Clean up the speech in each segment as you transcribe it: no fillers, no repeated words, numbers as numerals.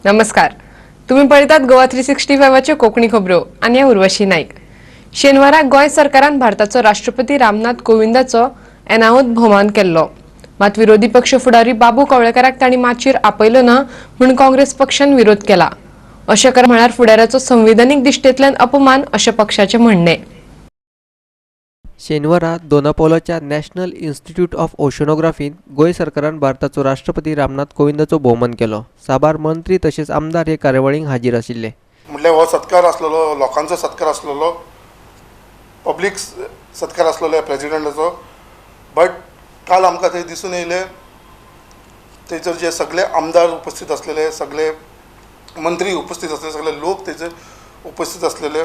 नमस्कार. तुम्ही पळयतात गोवा 365 चे कोकणी खबरो आणि उर्वशी नाईक. शेनवारा गोय सरकारान भारताचो राष्ट्रपती रामनाथ कोविंदाचो अनावत भोवमान केल्लो. मात विरोधी पक्ष फुडारी बाबू कवळेकाराक तांणी माचीर आपयलो ना म्हूण काँग्रेस पक्षान विरोध केला. अशें कर म्हळ्यार फुडाऱ्याचो संविधानीक दिश्टेंतल्यान अपमान अशें पक्षाचें म्हणणें. शेनवारा दोनापोलाच्या नॅशनल इन्स्टिट्यूट ऑफ ओशनोग्राफीन गोंय सरकारान भारताचो राष्ट्रपती रामनाथ कोविंदाचो भोवमान केलो. साबार मंत्री तसेच आमदार हे कार्यावळीक हाजीर आशिल्ले. म्हणल्यार हो सत्कार आसलेलो, लोकांचो सत्कार आसलेलो, पब्लीक सत्कार आसलेलो प्रेजिडेंटाचो. बट काल आमकां थंय दिसून येयलें, थंयसर जे सगळे आमदार उपस्थित आसलेले, सगळे मंत्री उपस्थित आसलेले, सगळे लोक थंयसर उपस्थित आसलेले.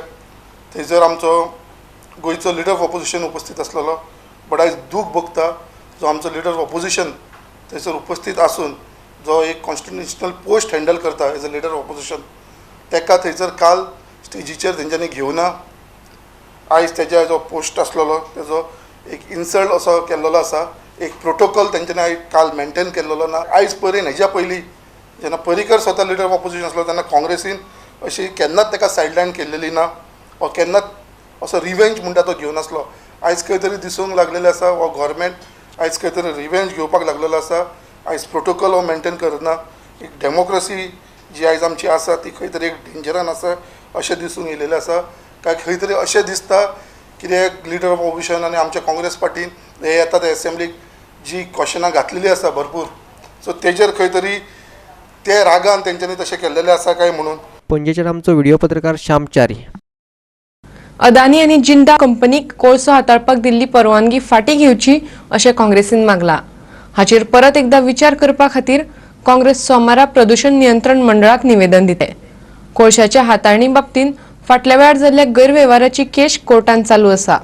थंयसर आमचो गोंयचो लिडर ऑफ ऑपोजिशन उपस्थित आसलेलो. बट आयज दूख भोगता जो आमचो लिडर ऑफ ऑपोजिशन थंयसर उपस्थित आसून जो एक कॉन्स्टिट्युशनल पोस्ट हँडल करता as a leader of opposition, ताका थंयसर काल स्टेजीचेर तेंच्यांनी घेवना. आयज तेजा जो पोस्ट आसलेलो तेजो एक इन्सल्ट असो केल्लो आसा. एक प्रोटोकॉल तेंच्यांनी आयज काल मेंटेन केल्लो ना. आयज पर्यंत हेज्या पयलीं जेन्ना पर्रीकर स्वता लिडर ऑफ ऑपोजिशन आसलो तेन्ना काँग्रेसीन अशी केन्नाच ताका सायडलायन केल्लेली ना, वा केन्नाच असो रिवेंज म्हणटा तो घेवन आसलो. आयज खंय तरी दिसूंक लागलेलें आसा हो गव्हर्मेंट आयज खंय तरी रिवेंज घेवपाक लागलेलो आसा. आयज प्रोटोकॉल हो मेंटेन करना. एक डेमोक्रेसी जी आयज आमची आसा ती खंय तरी एक डेंजरान आसा अशें दिसूंक येयलेलें आसा. काय खंय तरी अशें दिसता कित्याक लिडर ऑफ ऑपोजिशन आनी आमच्या काँग्रेस पार्टीन हे येता ते एसेंब्लीक जी क्वेश्चनां घातलेली आसा भरपूर, सो तेजेर खंय तरी ते रागान तेंच्यांनी तशें केल्लेलें आसा काय म्हणून. पणजेच्यान आमचो व्हिडिओ पत्रकार श्याम च्यारी. अदानी आणि जिंदा कंपनीक कोळसो हाताळपाक दिल्ली परवानगी फाटीं घेवची अशें काँग्रेसीन मागला. हाचेर परत एकदा विचार करपा खातीर काँग्रेस सोमारा प्रदूषण नियंत्रण मंडळाक निवेदन दिलें. कोळशाच्या हाताळणी बाबतींत फाटल्या वेळार जाल्ल्या गैरवेव्हाराची केस कोर्टान चालू आसा.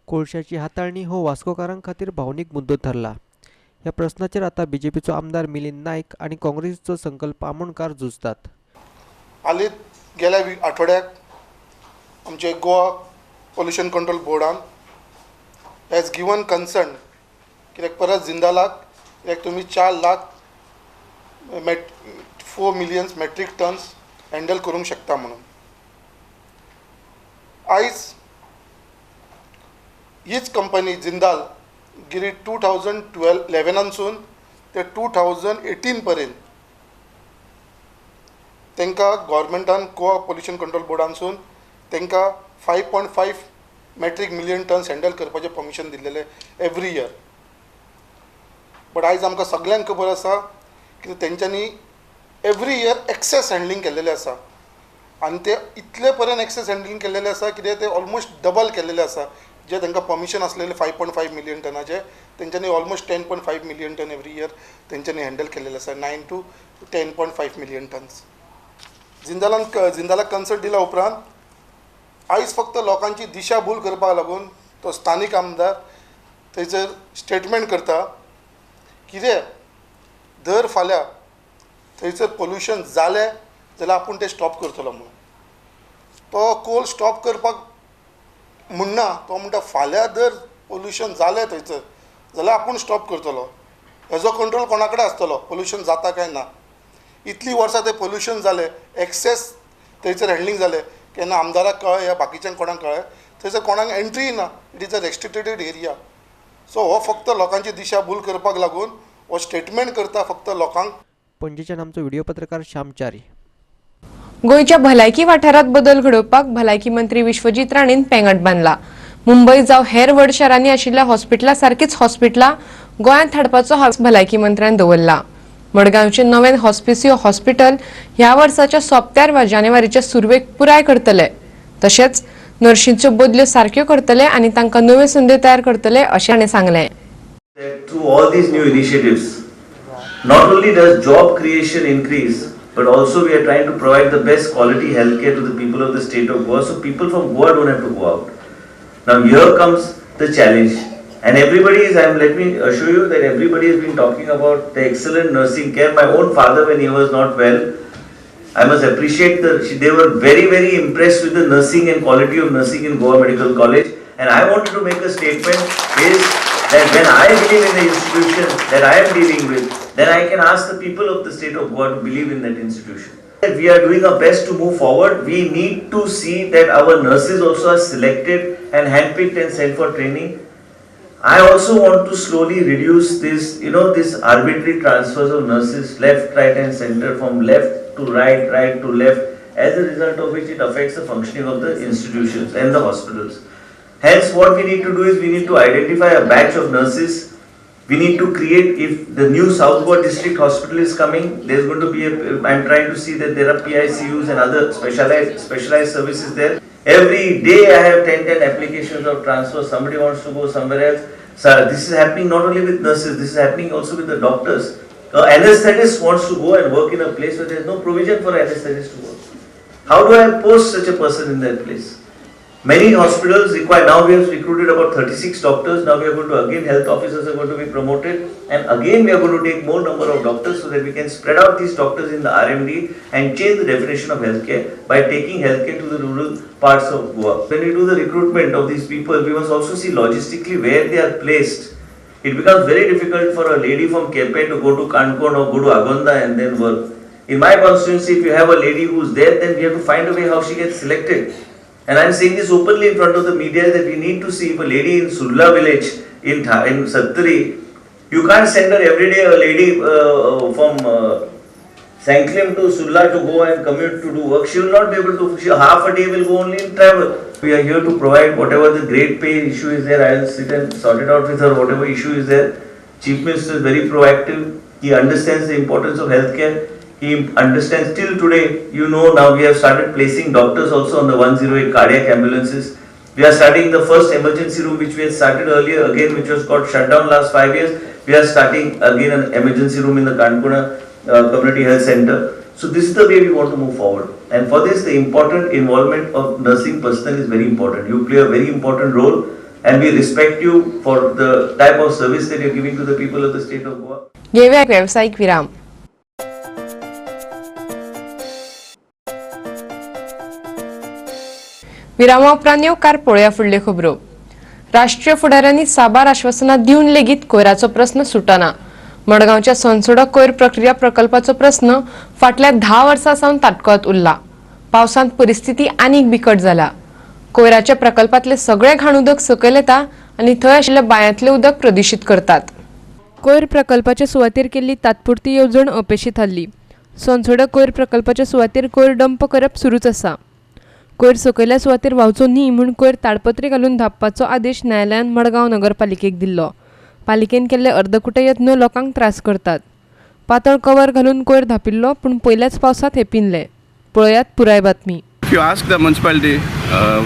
कोळशाची हाताळणी हो वास्कोकारां खातीर भावनीक मुद्दो ठरला. ह्या प्रस्नाचेर आता बीजेपीचो आमदार मिलिंद नायक आणि काँग्रेसीचो संकल्प आमोणकार झुजतात. हालींच गेल्या आठवड्याक आमचे गोवा पोल्युशन कंट्रोल बोर्डान हॅज गिवन कन्सर्न कित्याक परत जिंदालाक कित्याक तुमी 4 मिलियन मेट्रीक टन्स हँडल करूंक शकता म्हणून. आयज हीच कंपनी जिंदाल गेली 2011 ते 2018 पर्यंत तांकां गव्हर्मेंटान गोवा पोल्युशन कंट्रोल बोर्डानसून तांकां 5.5 मेट्रीक मिलियन टन्स हँडल करपाचें परमिशन दिल्लेलें एवरी इयर. बट आयज आमकां सगळ्यांक खबर आसा की तेंच्यांनी एवरी इयर एक्सेस हँडलिंग केल्लेलें आसा. आनी ते इतले पर्यंत एक्सेस हँडलिंग केल्लेलें आसा कित्याक ते ऑलमोस्ट डबल केल्लेलें आसा. जे तांकां परमिशन आसलेलें 5.5 मिलियन टनाचें तेंच्यांनी almost 10.5 million ton every year तेंच्यांनी हँडल केल्लेलें आसा. 9 to 10.5 मिलियन टन्स. जिंदालाक कन्सल्ट दिला उपरांत आयज फक्त लोकांची दिशाभूल करपाक लागून तो स्थानीक आमदार थंयसर स्टेटमेंट करता कितें दर फाल्यां थंयसर पोल्युशन जालें जाल्यार आपूण तें स्टॉप करतलो म्हणून. तो कोल स्टॉप करपाक म्हणना, तो म्हणटा फाल्यां जर पोल्युशन जालें थंयसर जाल्यार आपूण स्टॉप करतलो. हेजो कंट्रोल कोणा कडेन आसतलो पोल्युशन जाता काय ना. इतलीं वर्सां तें पोल्युशन जालें, एक्सेस थंयसर हँडलिंग जालें, केन्ना आमदाराक कळ्ळें या बाकीच्यांक कोणाक कळ्ळें थंयसर कोणाक एंट्री ना. It is a restricted area. So हो फक्त लोकांची दिशाभूल करपाक लागून हो स्टेटमेंट करता फक्त लोकांक. पणजेच्यान आमचो व्हिडिओ पत्रकार श्याम च्यारी. गोंयच्या भलायकी वाठारात बदल घडोवपाक भलायकी मंत्री विश्वजीत राणेन पेंगट बांदला. मुंबय जावं हेर व्हड शारांनी आशिल्ल्या हॉस्पिटला सारकीच हॉस्पिटलां गोंयांत हाडपाचो हांवेस भलायकी मंत्र्यान दवरला. मडगांवचे नवें हॉस्पिसियो हॉस्पिटल ह्या वर्साच्या सोंपत्यार वा जानेवारीच्या सुरवेक पुराय करतले. तशेंच नर्शींच्यो बदल्यो सारक्यो करतले आनी तांकां नव्यो संदी तयार करतले अशें ताणें सांगलें. Through all these new initiatives, not only does job creation increase, but also we are trying to provide the best quality healthcare to the people of the state of Goa, so people from Goa don't have to go out. Now here comes the challenge, and let me assure you that everybody has been talking about the excellent nursing care. My own father, when he was not well, I must appreciate they were very, very impressed with the nursing and quality of nursing in Goa Medical College, and I wanted to make a statement is that when I believe in the institution that I am dealing with, then I can ask the people of the state of Goa to believe in that institution. We are doing our best to move forward. We need to see that our nurses also are selected and handpicked and sent for training. I also want to slowly reduce this, this arbitrary transfers of nurses left, right and center, from left to right, right to left, as a result of which it affects the functioning of the institutions and the hospitals. Hence, what we need to do is we need to identify a batch of nurses. We need to create, if the new South Goa District Hospital is coming, there's going to be I'm trying to see that there are PICUs and other specialized services there. Every day I have 10 applications of transfer. Somebody wants to go somewhere else. So this is happening not only with nurses, this is happening also with the doctors. Anesthetist wants to go and work in a place where there is no provision for anesthetist to work. How do I post such a person in that place? Many hospitals require, now we have recruited about 36 doctors, now we are going to again, health officers are going to be promoted, and again we are going to take more number of doctors so that we can spread out these doctors in the RMD and change the definition of healthcare by taking healthcare to the rural parts of Goa. When we do the recruitment of these people, we must also see logistically where they are placed. It becomes very difficult for a lady from Kepe to go to Konkani or go to Agonda and then work. In my constituency, if you have a lady who is there, then we have to find a way how she gets selected. And I am saying this openly in front of the media that we need to see if a lady in Sulla village in Sattari, you can't send her every day, a lady from Sanklim to Sulla to go and commute to do work. She will not be able to, half a day will go only in travel. We are here to provide whatever the grade pay issue is there. I will sit and sort it out with her, whatever issue is there. Chief Minister is very proactive. He understands the importance of healthcare. He understands till today, now we have started placing doctors also on the 108 cardiac ambulances. We are starting the first emergency room which we had started earlier, again which was got shut down last 5 years. We are starting again an emergency room in the Kankuna Community Health Center. So this is the way we want to move forward. And for this, the important involvement of nursing personnel is very important. You play a very important role and we respect you for the type of service that you are giving to the people of the state of Goa. घेऊया एक व्यावसायिक विराम. विरामाउपरांत येवकार पळोवया फुडल्यो खबरो. राष्ट्रीय फुडाऱ्यांनी साबार आश्वासनां दिवन लेगीत कोयराचो प्रस्न सुटना. मडगांवच्या सनसोडा कोयर प्रक्रिया प्रकल्पाचो प्रस्न फाटल्या 10 वर्सां सावन ताटकळत उरला. पावसांत परिस्थिती आनीक बिकट जाला. कोयराच्या प्रकल्पातले सगळे घाण उदक सकयल येता आनी थंय आशिल्ल्या बांयांतले उदक प्रदूषित करतात. कोयर प्रकल्पाच्या सुवातेर केल्ली तात्पुरती येवजण अपेशी थारली. सनसोडा कोयर प्रकल्पाच्या सुवातेर कोयर डंप करप सुरूच आसा. कोयर सकयल्या सुवातेर व्हांवचो न्ही म्हूण कोयर ताडपत्री घालून धांपपाचो आदेश न्यायालयान मडगांव नगरपालिकेक दिल्लो. पालिकेन केल्ले अर्दकुटे यत्न लोकांक त्रास करतात. पातळ कवर घालून कोयर धांपिल्लो पूण पयल्याच पावसांत हे पिनले. पळयात पुराय बातमी. If you ask the municipality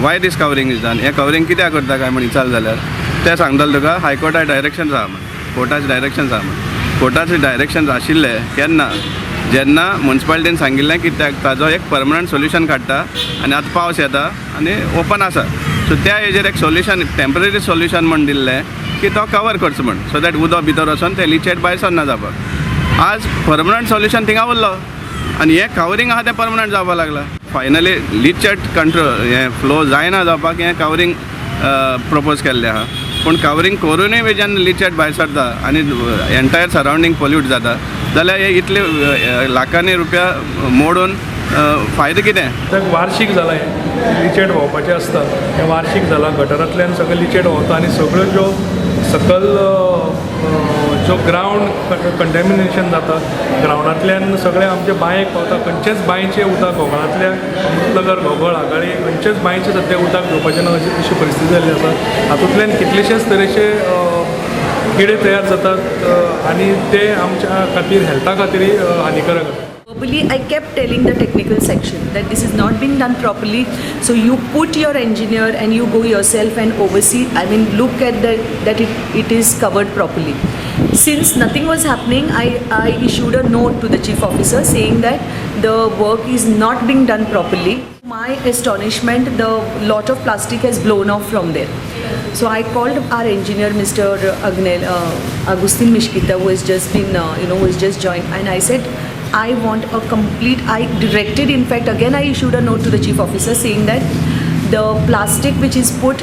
why this covering is done, हे कवरिंग कित्याक करता काय म्हण विचारलें जाल्यार ते सांगतले तुका हायकोर्टा डायरेक्शन्स आहा म्हण, कोर्टाचे डायरेक्शन्स आहा म्हण. कोर्टाचे डायरेक्शन्स आशिल्ले केन्ना जेन्ना मुन्सिपालिटीन सांगिल्लें की ताजो एक परमनंट सोल्युशन काडटा आनी आतां पावस येता आनी ओपन आसा सो त्या हेजेर एक सोल्युशन टेम्पररी सोल्युशन म्हण दिल्लें की तो कवर करचो म्हण सो दॅट उदक भितर वचोन तें लिचेट भायर सरना जावपाक. आज परमनंट सोल्युशन थिंगा उरलो आनी हें कवरींग आहा तें परमनंट जावपाक लागलां. फायनली लिचेट कंट्रोल हें फ्लो जायना जावपाक हें कवरींग प्रपोज केल्लें आहा. पूण कवरींग करूनय बी जेन्ना लिचेट भायर सरता आनी एंटायर सरावंडींग पोल्यूट जाता जाल्यार हे इतले लाखांनी रुपया मोडून फायदो कितें. वार्षिक जाला हें लिचेट व्हांवपाचें आसता हें वार्षिक जाला. गटरांतल्यान सगळें लिचेट व्हांवता आनी सगळ्यो ज्यो सकल जो ग्रावंड कंटेमिनेशन जाता ग्रावंडांतल्यान सगळें आमचे बांयेक पावता. खंयचेच बांयचें उदक घोगळांतल्या मुतलगर घोगळ आगाळी खंयचेच बांयचें सद्या उदक घेवपाचें ना अशी परिस्थिती जाल्ली आसा. हातूंतल्यान कितलेशेच तरेचे किडे तयार जातात आनी ते आमच्या खातीर हेल्था खातीर हानिकारक आसा. Verbally, I kept telling the technical section that this is not being done properly. So you put your engineer and you go yourself and oversee. I mean, look at that it is covered properly. Since nothing was happening, I issued a note to the chief officer saying that the work is not being done properly. My astonishment, the lot of plastic has blown off from there. So I called our engineer, Mr. Agustin Mishkita, who has just been, who has just joined, and I said, I want a complete, I directed, in fact, again I issued a note to the chief officer saying that the plastic which is put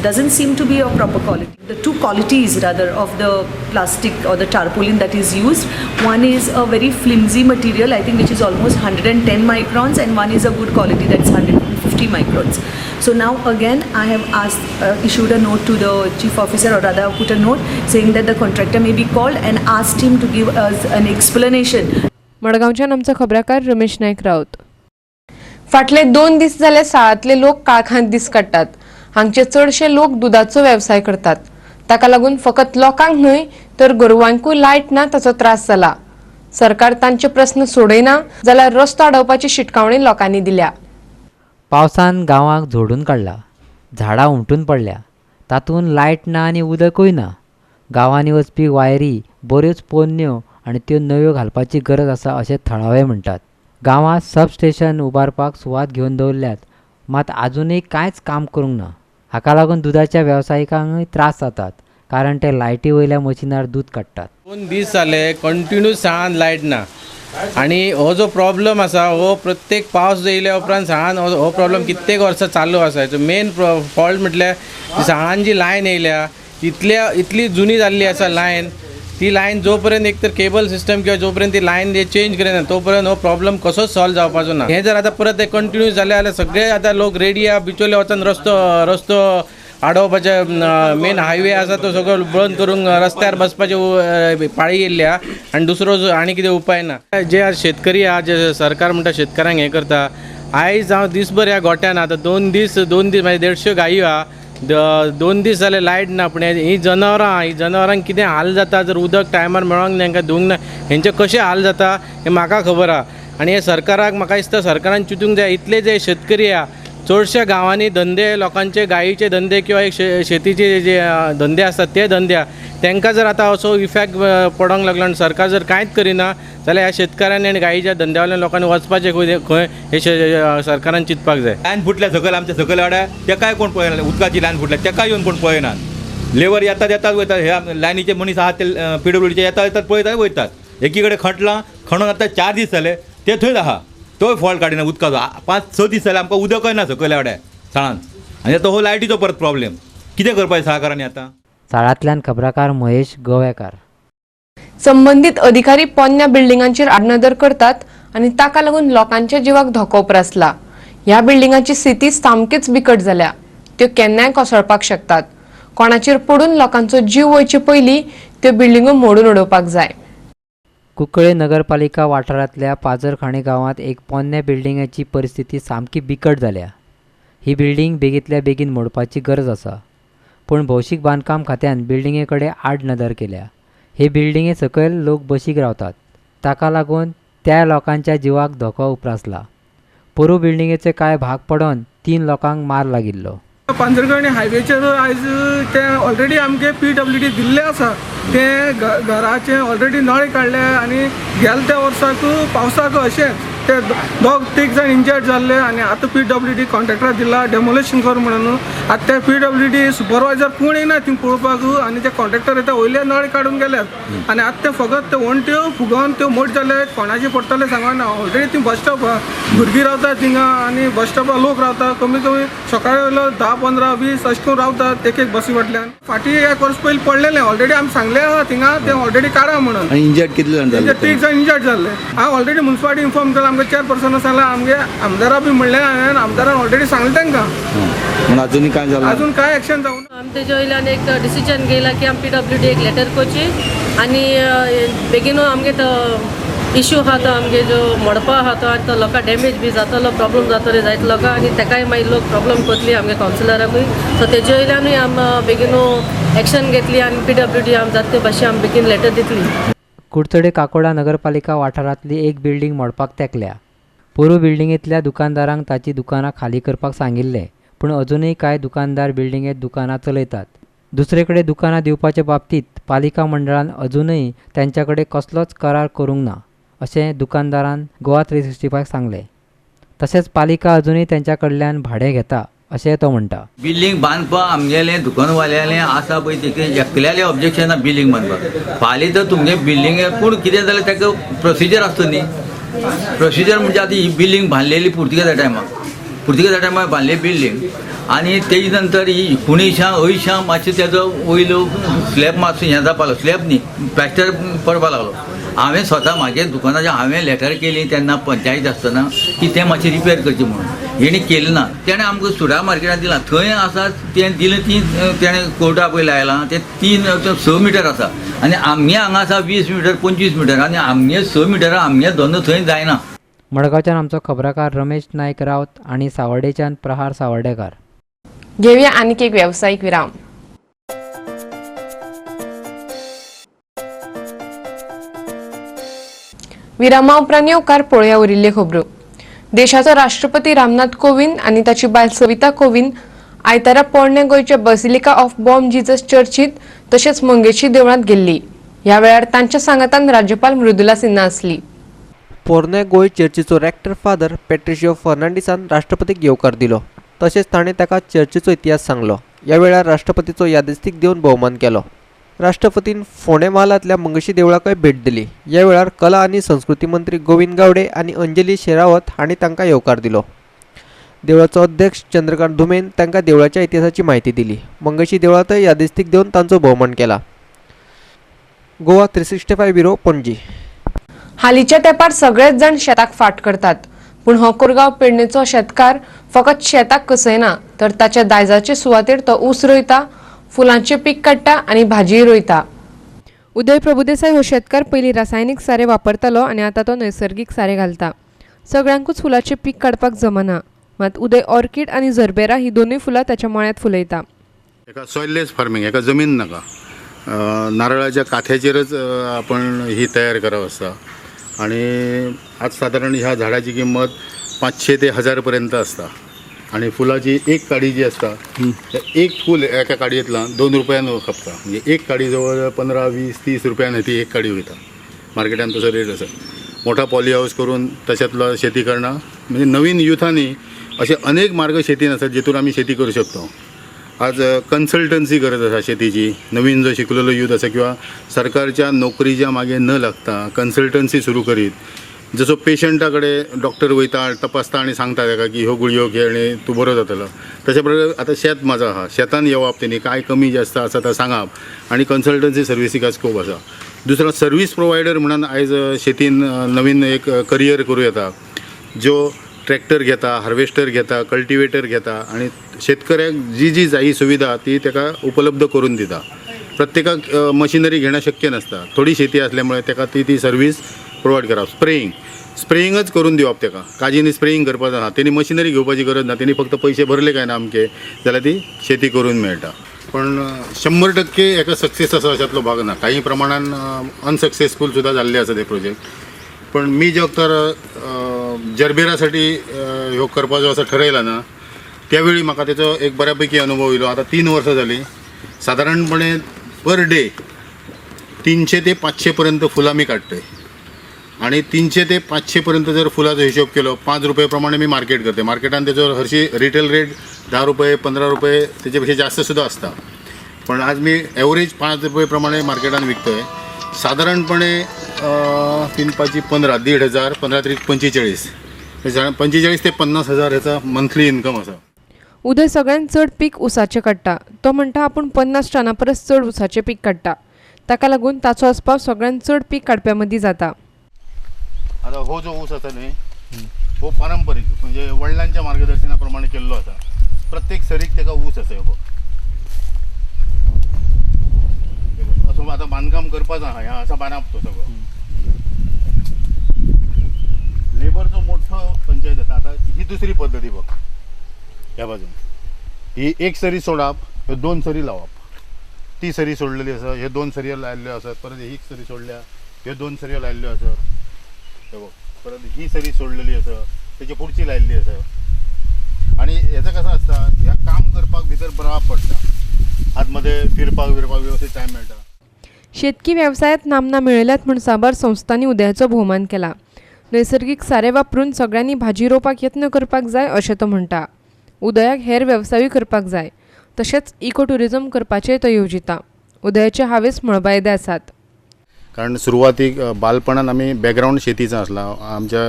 doesn't seem to be of proper quality. The two qualities rather of the plastic or the tarpaulin that is used, one is a very flimsy material, I think, which is almost 110 microns, and one is a good quality, that's 150 microns. So now again I have issued a note to the chief officer, or rather put a note saying that the contractor may be called and asked him to give us an explanation. मडगावच्यान आमचो खबराकार रमेश नायक रावत. फाटले 2 दीस जाले साळांतले लोक काळखांत दीस काडटात. हांगचे चडशे लोक दुधाचो वेवसाय करतात. ताका लागून फकत लोकांक न्हय तर गोरवांकूय लायट ना ताचो त्रास जाला. सरकार तांचे प्रस्न सोडयना जाल्यार रस्तो अडवपाची शिटकावणी लोकांनी दिल्या. पावसान गांवांक झोडून काडला, झाडां उमटून पडल्या, तातूंत लायट ना आनी उदकूय ना. गांवांनी वचपी वायरी बऱ्योच पोरण्यो आनी त्यो नव्यो घालपाची गरज आसा अशें थळावे म्हणटात. गांवांत सबस्टेशन उबारपाक सुवात घेवन दवरल्यात, मात आजुनूय कांयच काम करूंक ना. हाका लागून दुधाच्या वेवसायिकांकूय त्रास जातात, कारण ते लायटी वयल्या मशिनार दूध काडटात. 2 दीस जाले कंटिन्यू साळान लायट ना, आनी हो जो प्रॉब्लम आसा हो प्रत्येक पावस येयल्या उपरांत साळान हो प्रॉब्लम कित्येक वर्सां चालू आसा. हेचो मेन फॉल्ट म्हटल्यार साळान जी लायन येयल्या इतली जुनी जाल्ली आसा लायन. ती लायन जो पर्यंत एक तर केबल सिस्टम किंवा जो पर्यंत ती लायन चेंज करिना तो पर्यंत हो प्रॉब्लम कसोच सॉल्व जावपाचो ना. हे जर आतां परत कंटिन्यू जालें जाल्यार सगळे आतां लोक रेडी आहा बिचोले वचून रस्तो आडोवपाचे. मेन हायवे आसा तो सगळो बंद करून रस्त्यार बसपाचे पाळी येयल्ली आहा, आनी दुसरो आनी कितें उपाय ना. जे आज शेतकरी आहा, जे सरकार म्हणटा शेतकारांक हें करता, आयज हांव दिसभर ह्या गोट्यान आतां 2 दीस म्हणजे 150 गायो आहा. 2 दीस जाले लायट ना. पूण ही जनावरांक कितें हाल जाता जर उदक टायमार मेळोंक ना, तांकां दिवंक ना, हेंचे कशें हाल जाता हें म्हाका खबर आहा. आनी हे सरकाराक म्हाका दिसता सरकारान चिंतूंक जाय. इतले जे शेतकरी आहा चडशा गांवांनी धंदे लोकांचे गायीचे धंदे किंवा एक शेतीचे जे धंदे आसतात ते धंदे तांकां जर आतां असो इफेक्ट पडोंक लागलो आनी सरकार जर कांयच करिना जाल्यार ह्या शेतकाऱ्यांनी आनी गायीच्या धंद्यावयल्या लोकांनी वचपाचें खंय हे सरकारान चिंतपाक जाय. लायन फुटल्या सकयल आमच्या सकयल वाड्यार तेकाय कोण पळयना. उदकाची लायन फुटल्या तेकाय येवन कोण पळयनात. लेबर येतात वयतात, ह्या लायनीचे मनीस आहात ते PWDचे येतात पळयतात वयतात. एकीकडे खणून आतां 4 दीस जाले ते थंयच आहा, तोय फॉल्ट काडिना उदकाचो. 5-6 दीस जाले आमकां उदकय ना सकयल्या वाड्यार साळांत, आनी आतां हो लायटीचो परत प्रॉब्लेम. कितें करपाचें सहकारांनी आतां? साळांतल्यान खबराकार महेश गोवेकार. संबंधित अधिकारी पोन्न्या बिल्डिंगांचेर आडनदर करतात आनी ताका लागून लोकांच्या जिवाक धोको उप्रासला. ह्या बिल्डिंगांची स्थिती सामकीच बिकट जाल्या. त्यो केन्नाय कोसळपाक शकतात. कोणाचेर पडून लोकांचो जीव वयचे पयलीं त्यो बिल्डिंगो मोडून उडोवपाक जाय. कुंकळे नगरपालिका वाठारांतल्या पाजरखाणे गांवांत एक पोन्न्या बिल्डिंगाची परिस्थिती सामकी बिकट जाल्या. ही बिल्डिंग बेगींतल्या बेगीन मोडपाची गरज आसा, पूण भौशीक बांदकाम खात्यान बिल्डिंगे कडेन आडनदर केल्या. हे बिल्डिंगे सकयल लोक बशीक रावतात, ताका लागून त्या लोकांच्या जिवाक धोको उप्रासला. पोरू बिल्डिंगेचे कांय भाग पडोवन 3 लोकांक मार लागिल्लो. पांजरगणी हायवेचेर आयज ते ऑलरेडी आमगे PWD दिल्ले आसा. ते घराचे ऑलरेडी नळे काडले आनी गेल्या त्या वर्साक पावसाक अशें ते 2-3 जाण इंजर्ड जाल्ले आनी आतां PWD कॉन्ट्रॅक्टर दिला डेमोलेशन कर म्हणून. आतां ते PWD सुपरवायझर कोण येना थिंग पळोवपाक आनी ते कॉन्ट्रॅक्टर येता वयले नळे काडून गेल्यात आनी आतां ते फकत ते वणट्यो फुगोवन त्यो मोड जाले. कोणाचे पडटले सांगना. ऑलरेडी ती बस स्टॉप भुरगीं रावतात थिंगा आनी बस स्टॉपार लोक रावतात. कमी कमी सकाळी वयलो 10-15-20 अशें करून रावतात एक बसी फाटल्यान. फाटीं 1 वर्स पयलीं पडलेलें ऑलरेडी आमी सांगलें आहा थिंगा ते ऑलरेडी काडा म्हणून. इंजर्ड कितले जाण जाले? 3 जाण इंजर्ड जाल्ले. हांव ऑलरेडी म्युन्सिपालिटी इन्फॉर्म केला. आमगे चेअरपर्सना सांगला. आमगे आमदारा बी म्हणलें हांवें आमदारान ऑलरेडी सांगलें तांकां. पण अजूनही काय झालं? अजून काय ॲक्शन जाऊन आमच्या वयल्यान एक डिसिजन घेयला की आमी PWD एक लेटर करची आनी बेगीन आमगे तो इश्यू आहा तो आमगे जो मोडपा आहा तो आनी तो लोकां डॅमेज बी जातलो प्रॉब्लम जातले जायत लोकां आनी तेकाय मागीर लोक प्रॉब्लम करतली आमगे कावन्सिलराकूय. सो तेजे वयल्यानूय आमी बेगीन एक्शन घेतली आनी PWD आमी जाता ते भाशेन आमी बेगीन लेटर दितली. कुडचडे काकोडा नगरपालिका वाठारांतली एक बिल्डिंग मोडपाक तेंकल्या. पोरू बिल्डिंगेंतल्या दुकानदारांक ताची दुकानां खाली करपाक सांगिल्लें, पूण अजूनय कांय दुकानदार बिल्डिंगेंत दुकानां चलयतात. दुसरे कडेन दुकानां दिवपाच्या बाबतींत पालिका मंडळान अजूनय तांच्या कडेन कसलोच करार करूंक ना अशें दुकानदारान GOA365 सांगलें. तशेंच पालिका अजूनय तांच्या कडल्यान भाडें घेता अशें तो म्हणटा. बिल्डिंग बांदपा आमगेले दुकानवाल्याले आसा पळय तेके एकल्याले ऑब्जेक्शन आहा बिल्डिंग बांदपाक. फाल्यां तर तुमगे बिल्डिंगे पूण कितें जालें ताका प्रोसिजर आसता न्ही. प्रोसिजर म्हणजे आतां ही बिल्डिंग बांदलेली पुर्तुगेजा टायमाक पुर्तुगेजा टायमार बांदली बिल्डींग आनी तेजे नंतर ही 1980 मातशें तेजो वयलो स्लॅब मातसो हें जावपा लागलो, स्लॅब न्ही प्लास्टर पडपा लागलो. हांवें स्वता म्हाज्या दुकानाचें हांवें लेटर केली तेन्ना पंचायत आसतना की तें मातशें रिपेर करचें म्हणून. हेणी केलें ना. तेणें आमकां सुडा मार्केटांत दिलां. थंय आसा तें दिलें ती तेणें कोर्टा पळय लायलां तें 6 मिटर आसा आनी आमगे हांगा आसा 20 मिटर 25 मिटर आनी आमगे 6 मिटर आमगे दोन थंय जायना. मडगांवच्यान आमचो खबराकार रमेश नायक रावत आणि सावर्डेच्यान प्रहार सावर्डेकार. घेऊया आणीक एक व्यावसायिक विराम. विरामा उपरांत येवकार पळोवया उरिल्ले खबरो. देशाचो राष्ट्रपती रामनाथ कोविंद आनी ताची बायल सविता कोविंद आयतारा पोरण्या गोंयच्या बसिलिका ऑफ बॉम जिजस चर्चीत तशेंच मंगेशी देवळांत गेल्ली. ह्या वेळार तांच्या सांगातान राज्यपाल मृदुला सिन्हा आसली. पोरण्या गोंय चर्चीचो रॅक्टर फादर पेट्रिशियो फर्नांडिसान राष्ट्रपतीक येवकार दिलो. तशेंच ताणें ताका चर्चीचो इतिहास सांगलो. ह्या वेळार राष्ट्रपतीचो यादिस्तीक दिवन भोवमान केलो. राष्ट्रपतीन फोंडे महालांतल्या मंगेशी देवळाकय भेट दिली. ह्या वेळार कला आनी संस्कृती मंत्री गोविंद गावडे आनी अंजली शेरावत हांणी तांकां येवकार दिलो. देवळाचो अध्यक्ष चंद्रकांत धुमेन तांकां देवळाच्या इतिहासाची म्हायती दिली. मंगेशी देवळांतय यादिस्तीक दिवन तांचो भोवमान केला. गोवा 365 ब्युरो पणजी. हालींच्या तेंपार सगळेच जाण शेताक फाट करतात, पूण हो कोरगांव पेडणेचो शेतकार फकत शेताक कसयना तर ताच्या दायजाचे सुवातेर तो ऊस रोयता, फुलांचे पीक काडटा आनी भाजीय रोयता. उदय प्रभुदेसाय हो शेतकार पयलीं रासायनीक सारे वापरतालो आनी आतां तो नैसर्गीक सारे घालता. सगळ्यांकूच फुलांचे पीक काडपाक जमना, मात उदय ऑर्कीड आनी झरबेरा ही दोनूय फुलां ताच्या मळ्यांत फुलयता. एका सॉइललेस फार्मिंग, एका जमीन नाका, नारळाच्या काथ्याचेरच आपण ही तयार करावं असता. आणि आज साधारण ह्या झाडाची किंमत 500 ते 1000 पर्यंत असता. आणि फुलाची एक काडी जी असता, एक फूल एका काडयेंतल्यान 2 रुपयान खपता. म्हणजे एक काडी जवळ 15, 20, 30 रुपयान ती एक काडी वयता. मार्केटान तसो रेट आसा. मोठा पॉली हाऊस करून तशातलो शेती करणं म्हणजे नवीन युथांनी असे अनेक मार्ग शेतीन आसात जितून आम्ही शेती करू शकतो. आज कन्सल्टन्सी गरज आसा शेतीची. नवीन जो शिकलेलो यूथ आसा किंवा सरकारच्या नोकरीच्या मागे न लागता कन्सल्टन्सी सुरू करीत, जसो पेशंटा कडेन डॉक्टर वयता तपासता आनी सांगता ताका की ह्यो गुळयो घे आनी तूं बरो जातलो, तशे प्रकारे आतां शेत म्हाजो आहा, शेतान येवप तेणी काय कमी जास्त आसा तें सांगप आनी कन्सल्टन्सी सर्विसीक आज स्कोप आसा. दुसरो सर्वीस प्रोवायडर म्हणून आयज शेतीन नवीन एक करियर करूं येता, जो ट्रॅक्टर घेता, हार्वेस्टर घेता, कल्टिवेटर घेता आनी शेतकऱ्याक जी जी जाय सुविधा ती ताका उपलब्ध करून दिता. प्रत्येकाक मशिनरी घेणं शक्य नसता. थोडी शेती असल्यामुळे ताका ती सर्वीस प्रोवायड करप. स्प्रेइंगच करून दिवप ताका. काजींनी स्प्रेइंग करपाक आहा, तेणी मशिनरी घेवपाची गरज ना, तेणी फक्त पयशे भरले काय ना अमके जाल्यार ती शेती करून मेळटा. पण 100% एका सक्सेस आसा अशातलो भाग ना. काही प्रमाणान अनसक्सेसफूल सुद्धा जाल्ले आसा ते प्रोजेक्ट. पण मी जो तर जरबेरासाठी ह्यो करपाचो असं ठरयला ना, त्यावेळी म्हाका त्याचो एक बऱ्यापैकी अनुभव येयलो. आता 3 वर्सां जाली. साधारणपणे पर डे 300 ते 500 पर्यंत फुलां मी काडटय. आणि 300 ते 500 पर्यंत जर फुलाचा हिशोब केलो, 5 रुपये प्रमाणे मी मार्केट करते. मार्केटान त्याच्यावर हरशी रिटेल रेट 10 रुपये 15 रुपये त्याच्यापेक्षा जास्त सुद्धा असता. पण आज मी ॲव्हरेज 5 रुपये प्रमाणे मार्केटान विकतोय. साधारणपणे 3 5 15 1,500 15 3 45 45 ते 50,000 ह्याचा मंथली इन्कम असा. उदय सगळ्यांत चड पीक उसाचें काडटा. तो म्हणटा आपूण 50 टना परस चड उसाचें पीक काडटा. ताका लागून ताचो आस्पाव सगळ्यांत चड पीक काडप्या मदीं जाता. आता हो जो ऊस आसा न्ही, हो पारंपरीक म्हणजे वडिलांच्या मार्गदर्शनाप्रमाणे केल्लो आसा. प्रत्येक सरीक ताका ऊस आसा. हो असो आता बांधकाम करपाचो आहा, ह्या असा बांदप तो सगळो. लेबरचो मोठो पंचायत आसा. आता ही दुसरी पद्धती बघ. ह्या बाजून ही एक सरी सोडप, ह्यो 2 सरी लावप. ती सरी सोडलेली आसा, ह्यो 2 सरी लायल्ल्यो आसात. परत ही सरी सोडल्या, ह्यो 2 सरी लायल्ल्यो आसात. हे बघ, परत ही सरी सोडलेली आसा, त्याची पुढची लायल्ली आसा. आणि ह्याचं कसं असतं, ह्या काम करपाक भितर बरा पडटा. आतमध्ये फिरपाक व्यवस्थित टायम मेळटा. शेतकी वेवसायात नामना मिळयल्यात म्हूण साबार संस्थांनी उदयाचो भोवमान केला. नैसर्गिक सारे वापरून सगळ्यांनी भाजी रोवपाक यत्न करपाक जाय अशें तो म्हणटा. उदयाक हेर वेवसायूय करपाक जाय. तशेंच इको टुरिजम करपाचेय तो येवजिता. उदयाचे हावेस मळबायदे आसात. कारण सुरवातीक बालपणान आमी बॅकग्रावंड शेतीचो आसला. आमच्या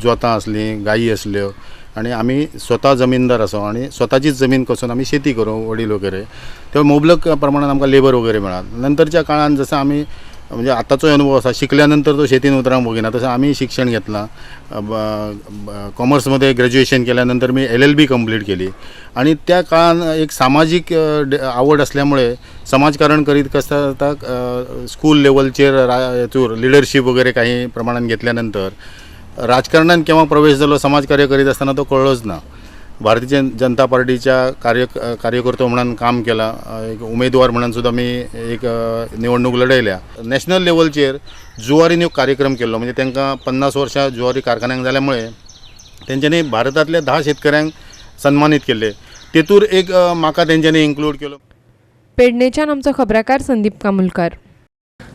जोतां आसलीं, गायी आसल्यो आणि आम्ही स्वतः जमीनदार असो आणि स्वतःचीच जमीन कसून आम्ही शेती करू वडील वगैरे, तेव्हा मुबलक प्रमाणात आमकां लेबर वगैरे मेळत. नंतरच्या काळात जसं आम्ही म्हणजे आताचो अनुभव असा, शिकल्यानंतर तो शेतीन उतरांक बघिना, तसं आम्ही शिक्षण घेतलं. कॉमर्समध्ये ग्रॅज्युएशन केल्यानंतर मी LLB कंप्लीट केली आणि त्या काळात एक सामाजिक आवड असल्यामुळे समाजकारण करीत असता स्कूल लेवलचेर हेतूर लिडरशिप वगैरे काही प्रमाणात घेतल्यानंतर राजकारणात केव्हा प्रवेश झालो समाजकार्य करीत असताना तो कळलोच ना. भारतीय जनता पार्टीच्या कार्यकर्तो म्हणून काम केला, एक उमेदवार म्हणून सुद्धा मी एक निवडणूक लढयल्या. नॅशनल लेवलचेर जुवारीन एक कार्यक्रम केलो, म्हणजे त्यांना 50 वर्षां जुवारी कारखान्यांक जाल्यामुळे तेंच्यांनी भारतातल्या 10 शेतकऱ्यांक सन्मानित केले. तेतूर एक म्हाका तेंच्यांनी इन्क्लूड केलो. पेडणेच्यान आमचो खबराकार संदीप कामुलकार.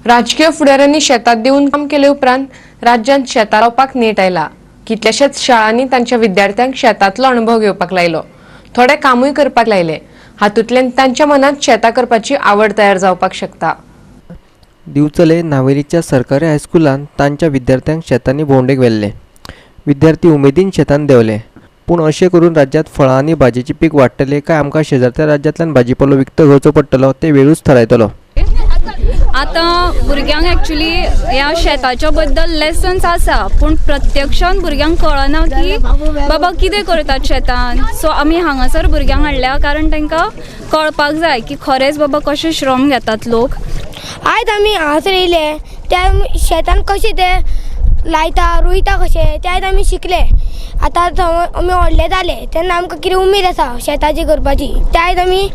राजकीय फुडाऱ्यांनी शेतात देऊन काम केले उपरांत राज्यात शेतां लावपाक नेट आयला. कितल्याशाच शाळांनी तांच्या विद्यार्थ्यांक शेतांतलो अनुभव घेवपाक लायलो. थोडे कामूय करपाक लायले. हातूंतल्यान तांच्या मनात शेतां करपाची आवड तयार जावपाक शकता. दिवचले नावेलीच्या सरकारी हायस्कुलान तांच्या विद्यार्थ्यांक शेतांनी भोंवडेक व्हेल्ले. विद्यार्थी उमेदीन शेतान देंवले. पूण अशें करून राज्यांत फळां आनी भाजयेचे पीक वाडटले काय आमकां शेजारच्या राज्यांतल्यान भाजीपालो विकतो घेवचो पडटलो ते वेळूच थारायतलो. आतां भुरग्यांक एक्चुली ह्या शेताच्या बद्दल लेसन्स आसा, पूण प्रत्यक्षान भुरग्यांक कळना की बाबा कितें करतात शेतान. सो आमी हांगासर भुरग्यांक हाडल्या कारण तांकां कळपाक जाय की खरेंच बाबा कशें श्रम घेतात लोक. आयज आमी हांगासर येयले, त्या शेतान कशें ते लायता रोयता कशें ते आयज आमी शिकले. आतां आमी व्हडले जाले तेन्ना आमकां कितें उमेद आसा शेताची करपाची, ते आयज आमी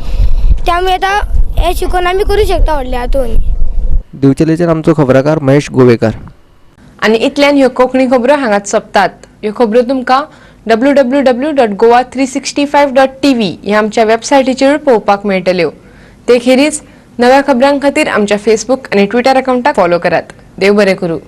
आतां हें शिकून आमी करूं शकता व्हडले हातून. दिवचलेचेर आमचो खबराकार महेश गोवेकर. आनी इतल्यान ह्यो कोंकणी खबरो हांगाच सोंपतात. ह्यो खबरो तुमकां www.goa365.tv ह्या आमच्या वेबसायटीचेर पळोवपाक मेळटल्यो. ते खेरीज नव्या खबरां खातीर आमच्या फेसबूक आनी ट्विटर अकाउंटाक फॉलो करात. देव बरें करूं.